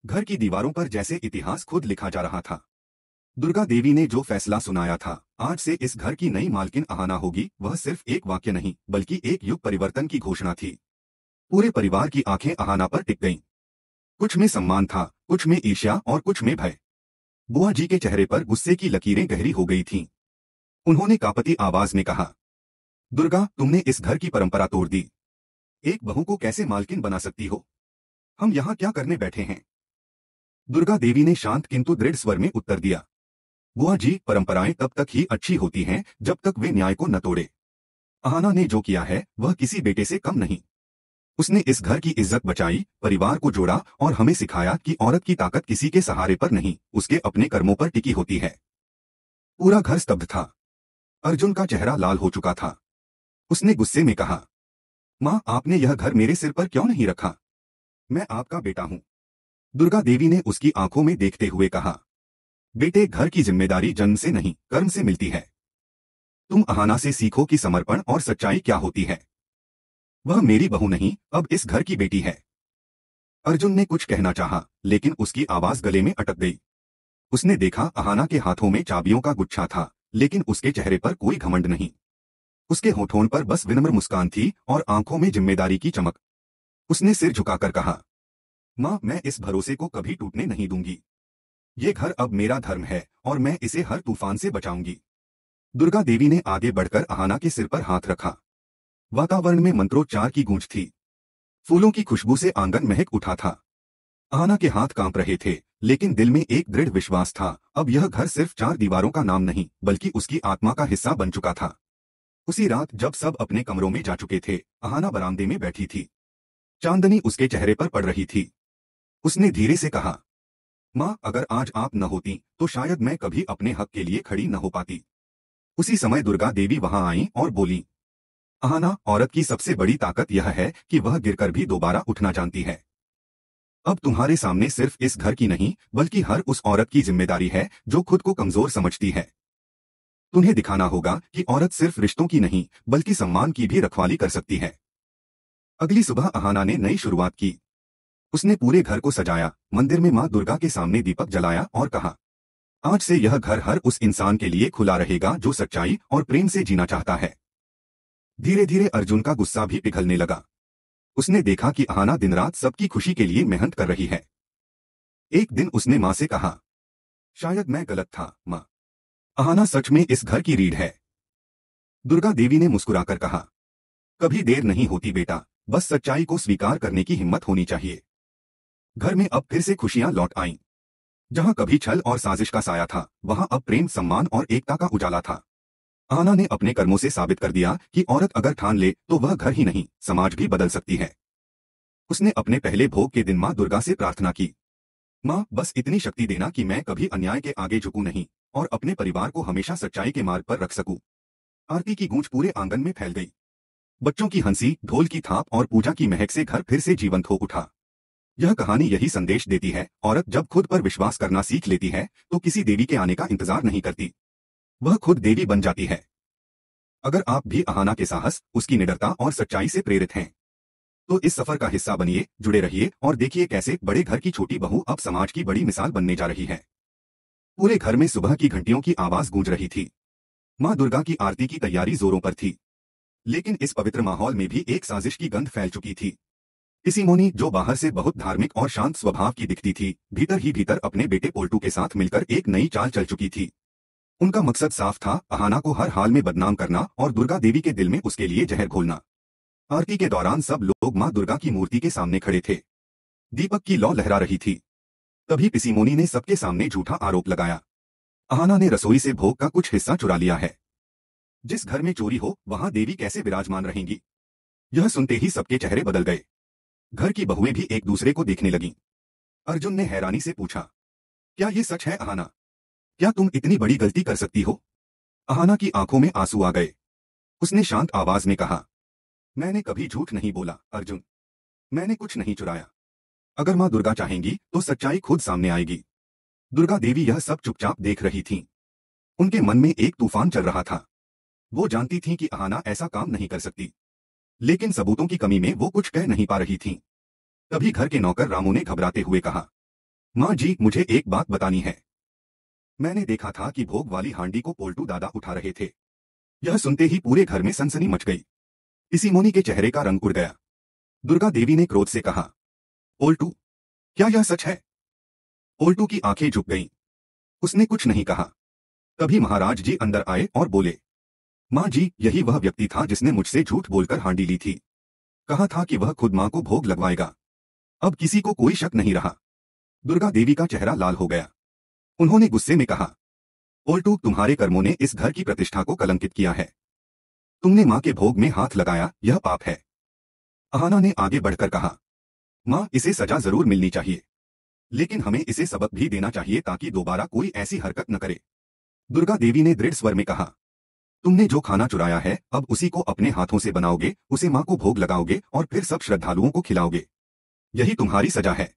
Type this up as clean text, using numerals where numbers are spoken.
घर की दीवारों पर जैसे इतिहास खुद लिखा जा रहा था। दुर्गा देवी ने जो फैसला सुनाया था, आज से इस घर की नई मालकिन अहाना होगी, वह सिर्फ एक वाक्य नहीं बल्कि एक युग परिवर्तन की घोषणा थी। पूरे परिवार की आंखें अहाना पर टिक गईं। कुछ में सम्मान था, कुछ में ईर्ष्या और कुछ में भय। बुआ जी के चेहरे पर गुस्से की लकीरें गहरी हो गई थीं। उन्होंने कांपती आवाज में कहा, दुर्गा, तुमने इस घर की परंपरा तोड़ दी। एक बहू को कैसे मालकिन बना सकती हो? हम यहाँ क्या करने बैठे हैं? दुर्गा देवी ने शांत किंतु दृढ़ स्वर में उत्तर दिया, बुआ जी, परंपराएं तब तक ही अच्छी होती हैं जब तक वे न्याय को न तोड़े। अहाना ने जो किया है वह किसी बेटे से कम नहीं। उसने इस घर की इज्जत बचाई, परिवार को जोड़ा और हमें सिखाया कि औरत की ताकत किसी के सहारे पर नहीं, उसके अपने कर्मों पर टिकी होती है। पूरा घर स्तब्ध था। अर्जुन का चेहरा लाल हो चुका था। उसने गुस्से में कहा, माँ, आपने यह घर मेरे सिर पर क्यों नहीं रखा? मैं आपका बेटा हूँ। दुर्गा देवी ने उसकी आंखों में देखते हुए कहा, बेटे, घर की जिम्मेदारी जन्म से नहीं, कर्म से मिलती है। तुम अहाना से सीखो कि समर्पण और सच्चाई क्या होती है। वह मेरी बहू नहीं, अब इस घर की बेटी है। अर्जुन ने कुछ कहना चाहा, लेकिन उसकी आवाज गले में अटक गई। उसने देखा अहाना के हाथों में चाबियों का गुच्छा था, लेकिन उसके चेहरे पर कोई घमंड नहीं। उसके होठों पर बस विनम्र मुस्कान थी और आंखों में जिम्मेदारी की चमक। उसने सिर झुकाकर कहा, माँ, मैं इस भरोसे को कभी टूटने नहीं दूंगी। ये घर अब मेरा धर्म है और मैं इसे हर तूफान से बचाऊंगी। दुर्गा देवी ने आगे बढ़कर अहाना के सिर पर हाथ रखा। वातावरण में मंत्रोच्चार की गूंज थी। फूलों की खुशबू से आंगन महक उठा था। अहाना के हाथ कांप रहे थे, लेकिन दिल में एक दृढ़ विश्वास था, अब यह घर सिर्फ चार दीवारों का नाम नहीं बल्कि उसकी आत्मा का हिस्सा बन चुका था। उसी रात जब सब अपने कमरों में जा चुके थे, अहाना बरामदे में बैठी थी। चांदनी उसके चेहरे पर पड़ रही थी। उसने धीरे से कहा, माँ, अगर आज आप न होती तो शायद मैं कभी अपने हक के लिए खड़ी न हो पाती। उसी समय दुर्गा देवी वहां आईं और बोली, अहाना, औरत की सबसे बड़ी ताकत यह है कि वह गिरकर भी दोबारा उठना जानती है। अब तुम्हारे सामने सिर्फ इस घर की नहीं बल्कि हर उस औरत की जिम्मेदारी है जो खुद को कमजोर समझती है। तुम्हें दिखाना होगा कि औरत सिर्फ रिश्तों की नहीं बल्कि सम्मान की भी रखवाली कर सकती है। अगली सुबह अहाना ने नई शुरुआत की। उसने पूरे घर को सजाया, मंदिर में माँ दुर्गा के सामने दीपक जलाया और कहा, आज से यह घर हर उस इंसान के लिए खुला रहेगा जो सच्चाई और प्रेम से जीना चाहता है। धीरे धीरे अर्जुन का गुस्सा भी पिघलने लगा। उसने देखा कि अहाना दिन रात सबकी खुशी के लिए मेहनत कर रही है। एक दिन उसने माँ से कहा, शायद मैं गलत था माँ, अहाना सच में इस घर की रीढ़ है। दुर्गा देवी ने मुस्कुराकर कहा, कभी देर नहीं होती बेटा, बस सच्चाई को स्वीकार करने की हिम्मत होनी चाहिए। घर में अब फिर से खुशियां लौट आईं। जहां कभी छल और साजिश का साया था, वहां अब प्रेम, सम्मान और एकता का उजाला था। अहाना ने अपने कर्मों से साबित कर दिया कि औरत अगर ठान ले तो वह घर ही नहीं, समाज भी बदल सकती है। उसने अपने पहले भोग के दिन माँ दुर्गा से प्रार्थना की, माँ, बस इतनी शक्ति देना कि मैं कभी अन्याय के आगे झुकूं नहीं और अपने परिवार को हमेशा सच्चाई के मार्ग पर रख सकूं। आरती की गूंज पूरे आंगन में फैल गई। बच्चों की हंसी, ढोल की थाप और पूजा की महक से घर फिर से जीवंत हो उठा। यह कहानी यही संदेश देती है, औरत जब खुद पर विश्वास करना सीख लेती है तो किसी देवी के आने का इंतजार नहीं करती, वह खुद देवी बन जाती है। अगर आप भी अहाना के साहस, उसकी निडरता और सच्चाई से प्रेरित हैं, तो इस सफर का हिस्सा बनिए, जुड़े रहिए और देखिए कैसे बड़े घर की छोटी बहू अब समाज की बड़ी मिसाल बनने जा रही है। पूरे घर में सुबह की घंटियों की आवाज गूंज रही थी। माँ दुर्गा की आरती की तैयारी जोरों पर थी। लेकिन इस पवित्र माहौल में भी एक साजिश की गंध फैल चुकी थी। पिसीमोनी, जो बाहर से बहुत धार्मिक और शांत स्वभाव की दिखती थी, भीतर ही भीतर अपने बेटे पोल्टू के साथ मिलकर एक नई चाल चल चुकी थी। उनका मकसद साफ था, अहाना को हर हाल में बदनाम करना और दुर्गा देवी के दिल में उसके लिए जहर घोलना। आरती के दौरान सब लोग माँ दुर्गा की मूर्ति के सामने खड़े थे। दीपक की लौ लहरा रही थी। तभी पिसीमोनी ने सबके सामने झूठा आरोप लगाया, अहाना ने रसोई से भोग का कुछ हिस्सा चुरा लिया है। जिस घर में चोरी हो वहां देवी कैसे विराजमान रहेंगी? यह सुनते ही सबके चेहरे बदल गए। घर की बहुएं भी एक दूसरे को देखने लगीं। अर्जुन ने हैरानी से पूछा, क्या ये सच है अहाना? क्या तुम इतनी बड़ी गलती कर सकती हो? अहाना की आंखों में आंसू आ गए। उसने शांत आवाज में कहा, मैंने कभी झूठ नहीं बोला अर्जुन, मैंने कुछ नहीं चुराया। अगर माँ दुर्गा चाहेंगी तो सच्चाई खुद सामने आएगी। दुर्गा देवी यह सब चुपचाप देख रही थीं। उनके मन में एक तूफान चल रहा था। वो जानती थीं कि अहाना ऐसा काम नहीं कर सकती, लेकिन सबूतों की कमी में वो कुछ कह नहीं पा रही थीं। तभी घर के नौकर रामू ने घबराते हुए कहा, माँ जी, मुझे एक बात बतानी है। मैंने देखा था कि भोग वाली हांडी को पोल्टू दादा उठा रहे थे। यह सुनते ही पूरे घर में सनसनी मच गई। इसी मोनी के चेहरे का रंग उड़ गया। दुर्गा देवी ने क्रोध से कहा, पोल्टू, क्या यह सच है? पोल्टू की आंखें झुक गईं। उसने कुछ नहीं कहा। तभी महाराज जी अंदर आए और बोले, माँ जी, यही वह व्यक्ति था जिसने मुझसे झूठ बोलकर हांडी ली थी। कहा था कि वह खुद माँ को भोग लगवाएगा। अब किसी को कोई शक नहीं रहा। दुर्गा देवी का चेहरा लाल हो गया। उन्होंने गुस्से में कहा, पोल्टू, तुम्हारे कर्मों ने इस घर की प्रतिष्ठा को कलंकित किया है। तुमने माँ के भोग में हाथ लगाया, यह पाप है। अहाना ने आगे बढ़कर कहा, माँ, इसे सजा जरूर मिलनी चाहिए, लेकिन हमें इसे सबक भी देना चाहिए ताकि दोबारा कोई ऐसी हरकत न करे। दुर्गा देवी ने दृढ़ स्वर में कहा, तुमने जो खाना चुराया है, अब उसी को अपने हाथों से बनाओगे, उसे माँ को भोग लगाओगे और फिर सब श्रद्धालुओं को खिलाओगे। यही तुम्हारी सजा है।